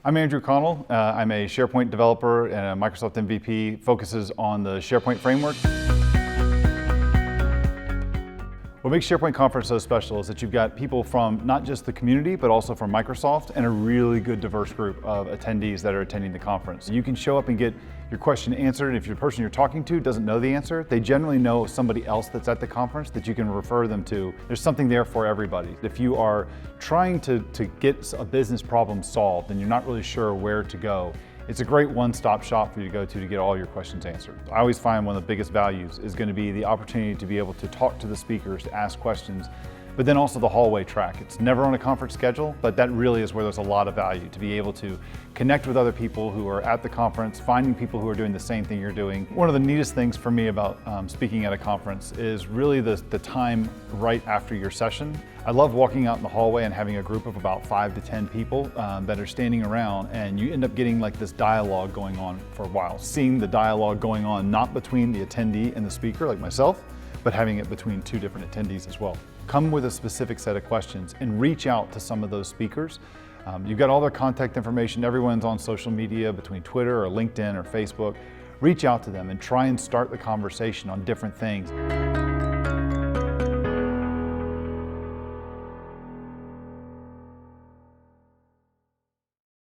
I'm Andrew Connell. I'm a SharePoint developer and a Microsoft MVP, focuses on the SharePoint framework. What makes SharePoint Conference so special is that you've got people from not just the community, but also from Microsoft, and a really good diverse group of attendees that are attending the conference. You can show up and get your question answered, and if the person you're talking to doesn't know the answer, they generally know somebody else that's at the conference that you can refer them to. There's something there for everybody. If you are trying to get a business problem solved and you're not really sure where to go, it's a great one-stop shop for you to go to get all your questions answered. I always find one of the biggest values is going to be the opportunity to be able to talk to the speakers, to ask questions, but then also the hallway track. It's never on a conference schedule, but that really is where there's a lot of value, to be able to connect with other people who are at the conference, finding people who are doing the same thing you're doing. One of the neatest things for me about speaking at a conference is really the time right after your session. I love walking out in the hallway and having a group of about 5 to 10 people that are standing around, and you end up getting like this dialogue going on for a while. Seeing the dialogue going on, not between the attendee and the speaker like myself, but having it between 2 different attendees as well. Come with a specific set of questions and reach out to some of those speakers. You've got all their contact information. Everyone's on social media between Twitter or LinkedIn or Facebook. Reach out to them and try and start the conversation on different things.